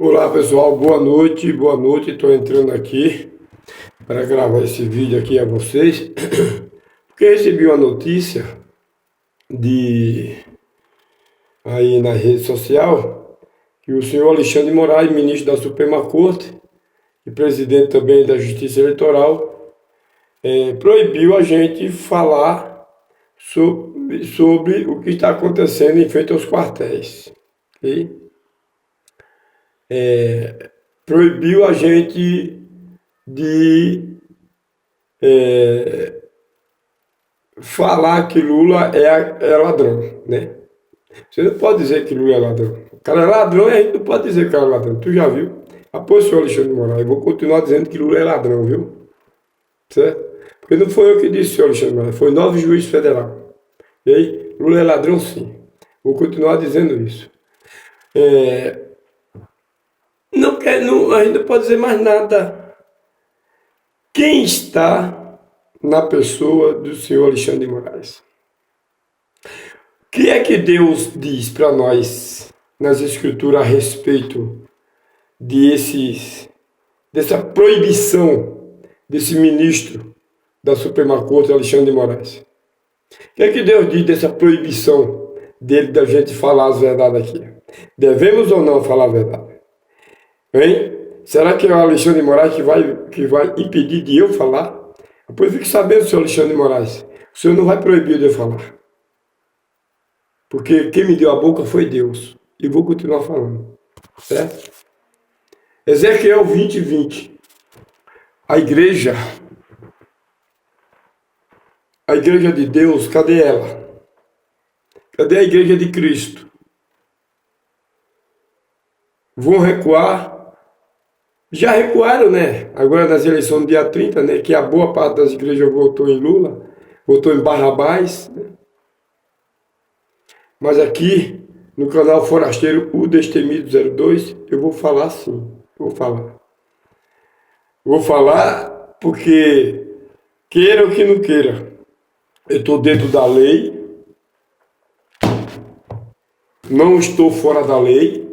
Olá pessoal, boa noite, estou entrando aqui para gravar esse vídeo aqui a vocês, porque eu recebi uma notícia de aí na rede social que o senhor Alexandre de Moraes, ministro da Suprema Corte e presidente também da Justiça Eleitoral, proibiu a gente falar sobre o que está acontecendo em frente aos quartéis, ok? Proibiu a gente de falar que Lula é ladrão, né? Você não pode dizer que Lula é ladrão. O cara é ladrão e a gente não pode dizer que o cara é ladrão. Tu já viu? Após o senhor Alexandre de Moraes, eu vou continuar dizendo que Lula é ladrão, viu? Certo? Porque não foi eu que disse, senhor Alexandre de Moraes, foi 9 juízes federais. E aí, Lula é ladrão sim. Vou continuar dizendo isso. A gente não pode dizer mais nada. Quem está na pessoa do senhor Alexandre de Moraes? O que é que Deus diz para nós nas Escrituras a respeito dessa proibição desse ministro da Suprema Corte, Alexandre de Moraes? O que é que Deus diz dessa proibição dele da gente falar as verdades aqui? Devemos ou não falar a verdade? Hein? Será que é o Alexandre de Moraes que vai impedir de eu falar? Depois fique sabendo, senhor Alexandre de Moraes, o senhor não vai proibir de eu falar. Porque quem me deu a boca foi Deus. E vou continuar falando. Certo? Ezequiel 20:20. A igreja de Deus, cadê ela? Cadê a igreja de Cristo? Vão recuar? Já recuaram, né? Agora nas eleições do dia 30, né? Que a boa parte das igrejas votou em Lula, votou em Barrabás, né? Mas aqui, no canal Forasteiro, o Destemido 02, eu vou falar sim. Vou falar. Vou falar porque, queira ou que não queira, eu estou dentro da lei, não estou fora da lei.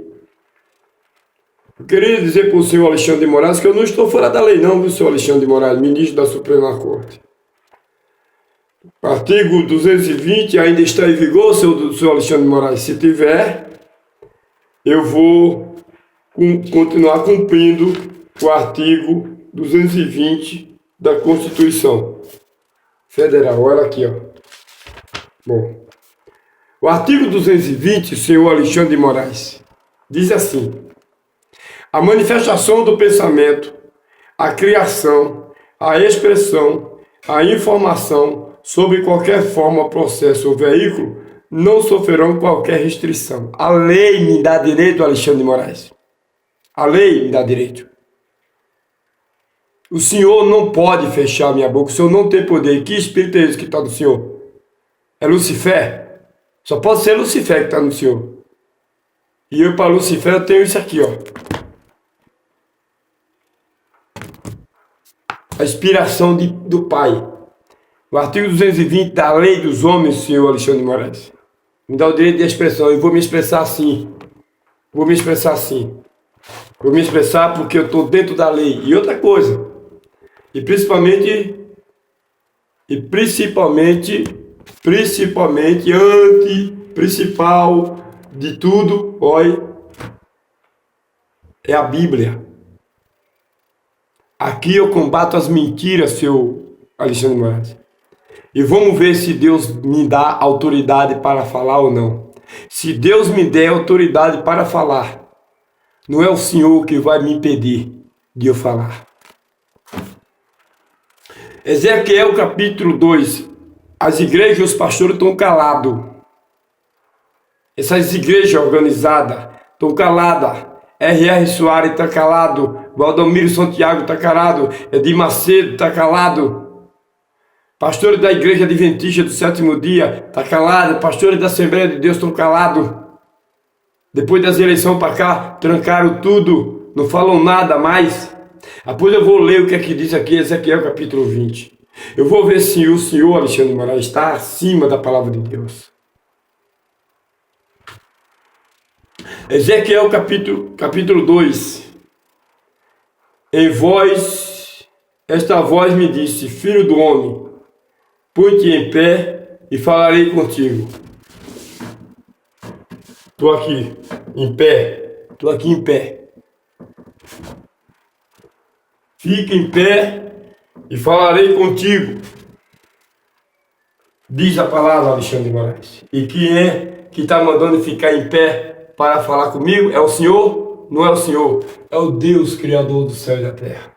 Eu queria dizer para o senhor Alexandre de Moraes que eu não estou fora da lei não, viu, senhor Alexandre de Moraes, ministro da Suprema Corte. Artigo 220 ainda está em vigor, senhor Alexandre de Moraes. Se tiver, eu vou continuar cumprindo o artigo 220 da Constituição Federal. Olha aqui, ó. Bom, o artigo 220, senhor Alexandre de Moraes, diz assim: a manifestação do pensamento, a criação, a expressão, a informação sobre qualquer forma, processo ou veículo não sofrerão qualquer restrição. A lei me dá direito, Alexandre de Moraes. A lei me dá direito. O senhor não pode fechar minha boca, o senhor não tem poder. Que espírito é esse que está no senhor? É Lucifer? Só pode ser Lucifer que está no senhor. E eu, para Lucifer, eu tenho isso aqui, ó. A inspiração do Pai. O artigo 220 da Lei dos Homens, senhor Alexandre de Moraes, me dá o direito de expressão. Eu vou me expressar assim. Vou me expressar assim. Vou me expressar porque eu estou dentro da lei. E outra coisa. E principalmente, principal de tudo, olha, é a Bíblia. Aqui eu combato as mentiras, senhor Alexandre de Moraes. E vamos ver se Deus me dá autoridade para falar ou não. Se Deus me der autoridade para falar, não é o Senhor que vai me impedir de eu falar. Ezequiel capítulo 2. As igrejas e os pastores estão calados. Essas igrejas organizadas estão caladas. R.R. Soares está calado. Valdomiro Santiago está calado. Edir Macedo está calado. Pastores da Igreja Adventista do Sétimo Dia está calado. Pastores da Assembleia de Deus estão calados. Depois das eleições para cá, trancaram tudo. Não falam nada mais. Depois eu vou ler o que é que diz aqui, Ezequiel capítulo 20. Eu vou ver se o senhor Alexandre de Moraes está acima da palavra de Deus. Ezequiel capítulo 2. Esta voz me disse: Filho do homem, põe-te em pé e falarei contigo. Estou aqui em pé. Estou aqui em pé. Fica em pé e falarei contigo. Diz a palavra, Alexandre de Moraes. E quem é que está mandando ficar em pé para falar comigo? É o Senhor? Não é o Senhor. É o Deus Criador do céu e da terra.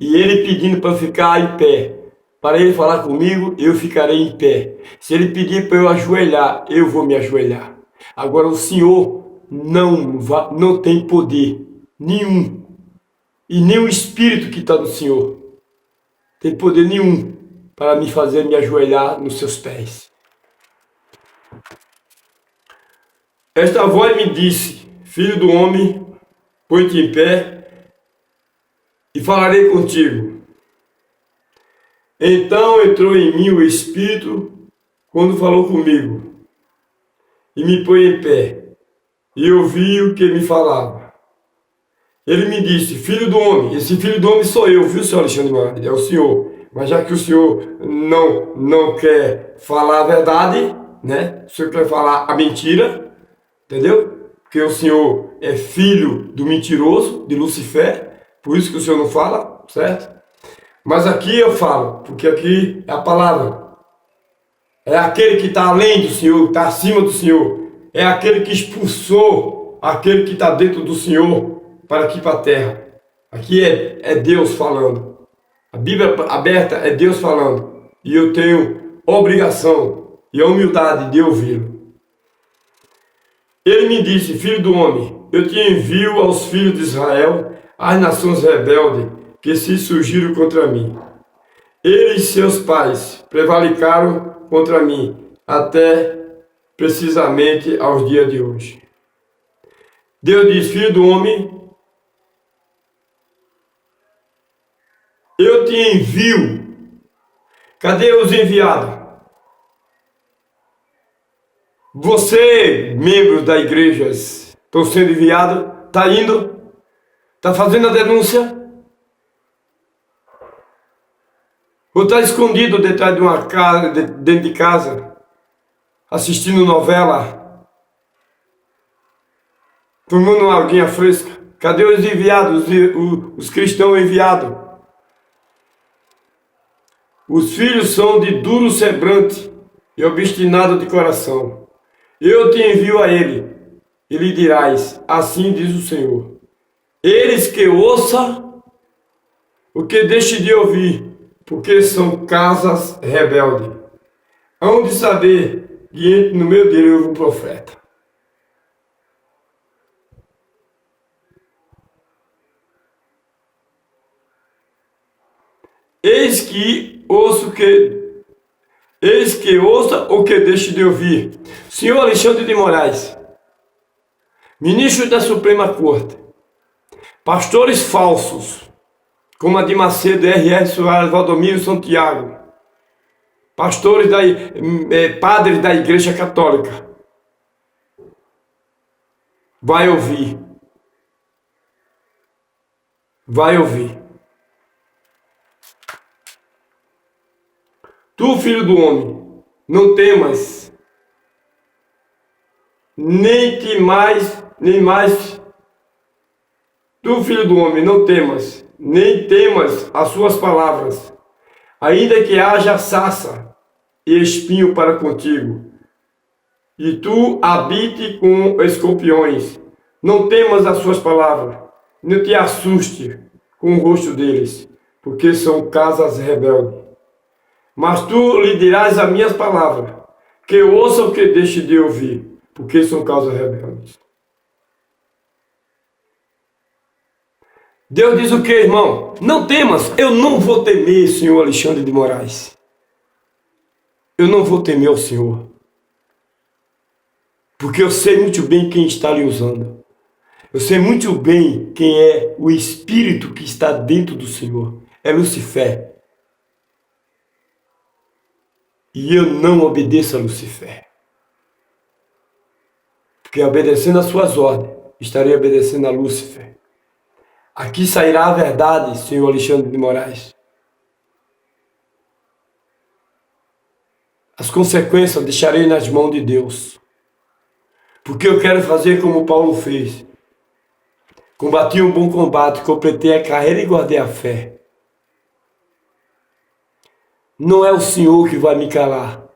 E Ele pedindo para ficar em pé. Para Ele falar comigo, eu ficarei em pé. Se Ele pedir para eu ajoelhar, eu vou me ajoelhar. Agora o Senhor não tem poder nenhum. E nem o Espírito que está no Senhor tem poder nenhum para me fazer me ajoelhar nos seus pés. Esta voz me disse: Filho do homem, põe-te em pé e falarei contigo. Então entrou em mim o Espírito quando falou comigo, e me pôs em pé, e ouvi o que me falava. Ele me disse: Filho do homem. Esse filho do homem sou eu, viu, senhor Alexandre de Moraes? É o senhor. Mas já que o senhor não quer falar a verdade, né? O senhor quer falar a mentira, entendeu? Porque o senhor é filho do mentiroso, de Lucifer, por isso que o senhor não fala, certo? Mas aqui eu falo, porque aqui é a palavra. É aquele que está além do Senhor, está acima do Senhor. É aquele que expulsou aquele que está dentro do Senhor para aqui para a terra. Aqui é Deus falando. A Bíblia aberta é Deus falando. E eu tenho obrigação e a humildade de ouvi-lo. Ele me disse: Filho do homem, eu te envio aos filhos de Israel, às nações rebeldes que se surgiram contra mim. Eles e seus pais prevaricaram contra mim até precisamente aos dias de hoje. Deus diz: Filho do homem, eu te envio. Cadê os enviados? Você, membros da igreja, estão sendo enviados? Está indo? Está fazendo a denúncia? Ou está escondido dentro de uma casa, dentro de casa, assistindo novela, tomando uma aguinha fresca? Cadê os enviados, os cristãos enviados? Os filhos são de duro semblante e obstinado de coração. Eu te envio a ele, e lhe dirás: assim diz o Senhor. Eles que ouçam o que deixe de ouvir, porque são casas rebeldes. Hão de saber que no meio dele houve um profeta. Eis que ouça o que deixe de ouvir. Senhor Alexandre de Moraes, ministro da Suprema Corte, pastores falsos, como a de Macedo, R.R. Soares, Valdomiro Santiago, pastores padres da Igreja Católica, vai ouvir. Vai ouvir. Tu, filho do homem, não temas, nem mais. Tu, filho do homem, não temas, nem temas as suas palavras, ainda que haja sarça e espinho para contigo, e tu habite com escorpiões. Não temas as suas palavras, não te assuste com o rosto deles, porque são casas rebeldes. Mas tu lhe dirás as minhas palavras, que ouça o que deixe de ouvir, porque são casas rebeldes. Deus diz o que, irmão? Não temas. Eu não vou temer, senhor Alexandre de Moraes. Eu não vou temer ao Senhor, porque eu sei muito bem quem está lhe usando. Eu sei muito bem quem é o Espírito que está dentro do Senhor. É Lucifer. E eu não obedeço a Lucifer. porque obedecendo às suas ordens, estarei obedecendo a Lúcifer. Aqui sairá a verdade, senhor Alexandre de Moraes. As consequências deixarei nas mãos de Deus. Porque eu quero fazer como Paulo fez. Combati um bom combate, completei a carreira e guardei a fé. Não é o Senhor que vai me calar.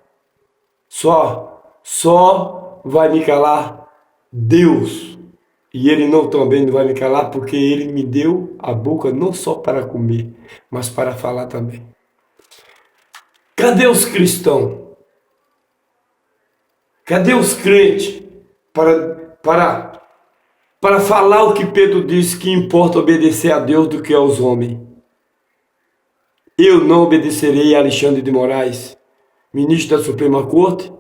Só vai me calar Deus. E Ele também não vai me calar, porque Ele me deu a boca não só para comer, mas para falar também. Cadê os cristãos? Cadê os crentes para falar o que Pedro disse, que importa obedecer a Deus do que aos homens? Eu não obedecerei a Alexandre de Moraes, ministro da Suprema Corte,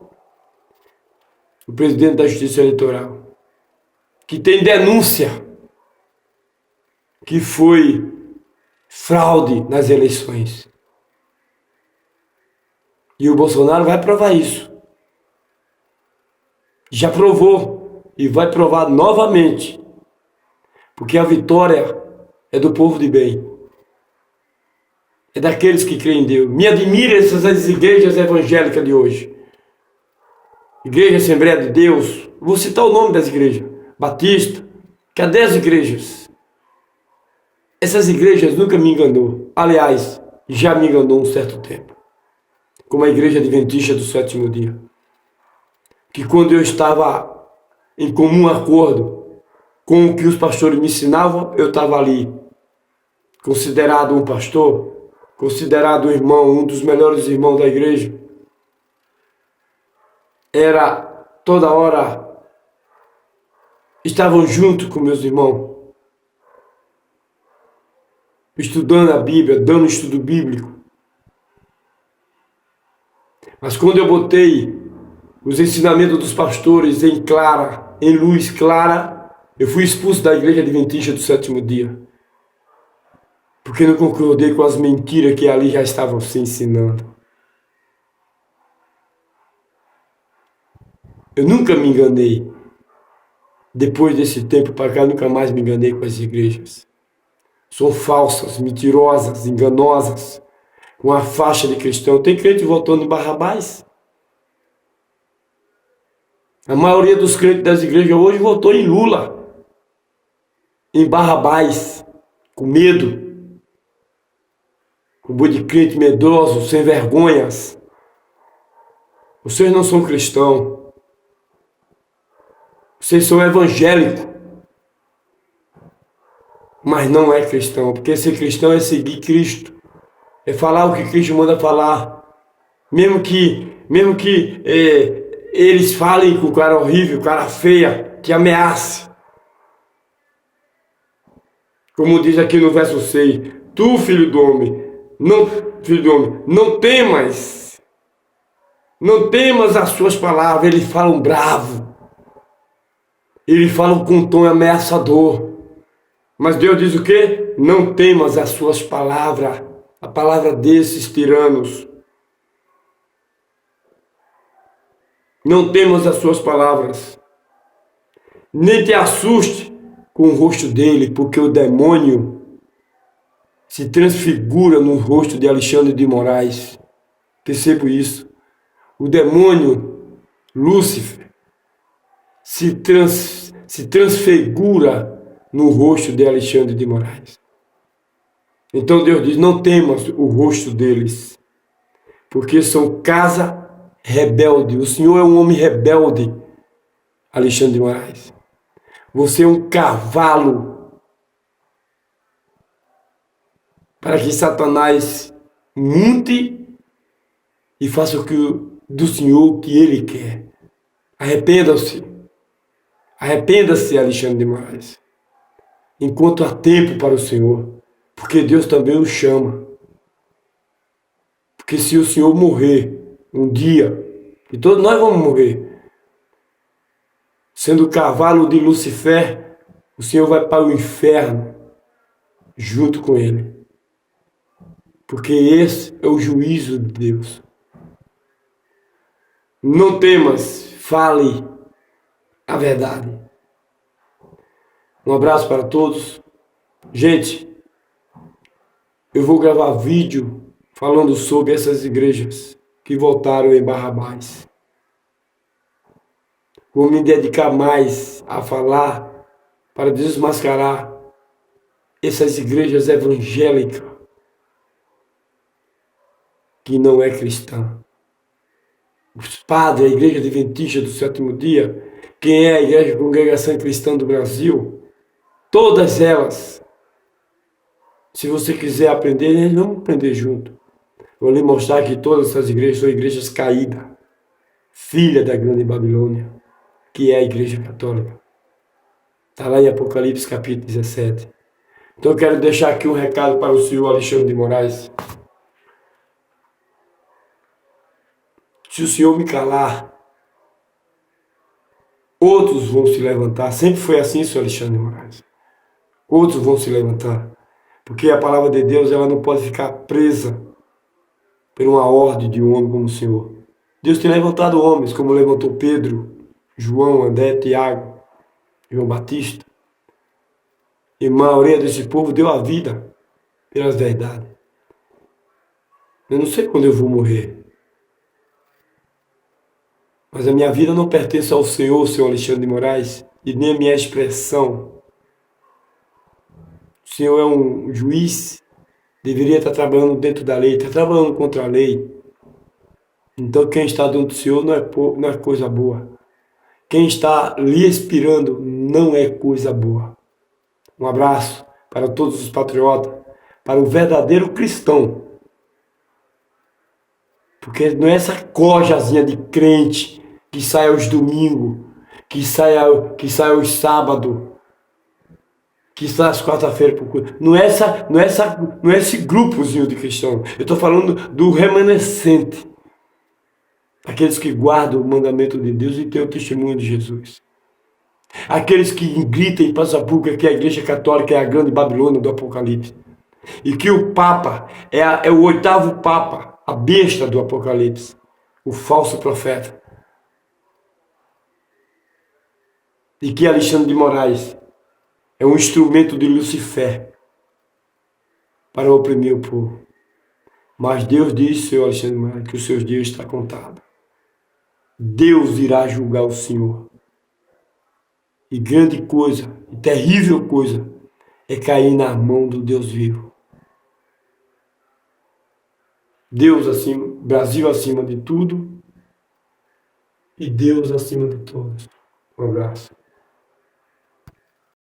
o presidente da Justiça Eleitoral, que tem denúncia que foi fraude nas eleições. E o Bolsonaro vai provar isso. Já provou e vai provar novamente, porque a vitória é do povo de bem. É daqueles que creem em Deus. Me admira essas igrejas evangélicas de hoje. Igreja Assembleia de Deus. Vou citar o nome das igrejas. Batista. Cadê as igrejas? Essas igrejas nunca me enganou. Aliás, já me enganou um certo tempo. Como a igreja adventista do sétimo dia. Que quando eu estava em comum acordo com o que os pastores me ensinavam, eu estava ali. Considerado um pastor, considerado um irmão, um dos melhores irmãos da igreja. Era toda hora, estavam junto com meus irmãos, estudando a Bíblia, dando estudo bíblico. Mas quando eu botei os ensinamentos dos pastores em luz clara, eu fui expulso da igreja adventista do sétimo dia. Porque não concordei com as mentiras que ali já estavam se ensinando. Eu nunca me enganei. Depois desse tempo para cá, nunca mais me enganei com as igrejas. São falsas, mentirosas, enganosas, com a faixa de cristão. Tem crente votando em Barrabás. A maioria dos crentes das igrejas hoje votou em Lula, em Barrabás, com medo. Um boi de crente medroso, sem vergonhas. Vocês não são cristãos. Vocês são evangélicos. Mas não é cristão. Porque ser cristão é seguir Cristo. É falar o que Cristo manda falar. Mesmo que eles falem com o cara horrível, cara feia, que ameace. Como diz aqui no verso 6. Tu, filho do homem, não temas as suas palavras. Eles falam bravo. Eles falam com um tom ameaçador. Mas Deus diz o quê? Não temas as suas palavras. A palavra desses tiranos. Não temas as suas palavras. Nem te assuste com o rosto dele, porque o demônio se transfigura no rosto de Alexandre de Moraes. Percebo isso. O demônio, Lúcifer, se transfigura no rosto de Alexandre de Moraes. Então Deus diz, não temas o rosto deles, porque são casa rebelde. O Senhor é um homem rebelde, Alexandre de Moraes. Você é um cavalo para que Satanás monte e faça do Senhor o que ele quer. Arrependa-se. Arrependa-se, Alexandre de Moraes. Enquanto há tempo para o Senhor. Porque Deus também o chama. Porque se o Senhor morrer um dia, e todos nós vamos morrer, sendo o cavalo de Lucifer, o Senhor vai para o inferno junto com ele. Porque esse é o juízo de Deus. Não temas, fale. a verdade. Um abraço para todos. Gente, eu vou gravar vídeo falando sobre essas igrejas que votaram em Barrabás. Vou me dedicar mais a falar para desmascarar essas igrejas evangélicas que não é cristã. Os padres, a Igreja Adventista do Sétimo Dia, quem é a Igreja Congregação Cristã do Brasil, todas elas, se você quiser aprender, vamos aprender junto. Vou lhe mostrar que todas essas igrejas são igrejas caídas, filha da grande Babilônia, que é a Igreja Católica. Está lá em Apocalipse capítulo 17. Então eu quero deixar aqui um recado para o senhor Alexandre de Moraes. Se o senhor me calar, outros vão se levantar. Sempre foi assim, senhor Alexandre de Moraes. Outros vão se levantar. Porque a palavra de Deus ela não pode ficar presa por uma ordem de um homem como o senhor. Deus tem levantado homens, como levantou Pedro, João, André, Tiago, João Batista. E a maioria desse povo deu a vida pelas verdades. Eu não sei quando eu vou morrer. Mas a minha vida não pertence ao senhor Alexandre de Moraes, e nem a minha expressão. O senhor é um juiz, deveria estar trabalhando dentro da lei, está trabalhando contra a lei. Então quem está dentro do senhor não é coisa boa. Quem está lhe inspirando não é coisa boa. Um abraço para todos os patriotas, para o verdadeiro cristão. Porque não é essa cojazinha de crente que sai aos domingos, que sai aos sábados, que sai às quarta-feiras. Não é esse grupozinho de cristão. Eu estou falando do remanescente. Aqueles que guardam o mandamento de Deus e têm o testemunho de Jesus. Aqueles que gritam em praça pública que a Igreja Católica é a grande Babilônia do Apocalipse. E que o Papa é o oitavo Papa, a besta do Apocalipse, o falso profeta. E que Alexandre de Moraes é um instrumento de Lucifer para oprimir o povo. Mas Deus diz, senhor Alexandre de Moraes, que os seus dias estão contados. Deus irá julgar o Senhor. E grande coisa, e terrível coisa, é cair na mão do Deus vivo. Deus acima, Brasil acima de tudo, e Deus acima de todos. Um abraço.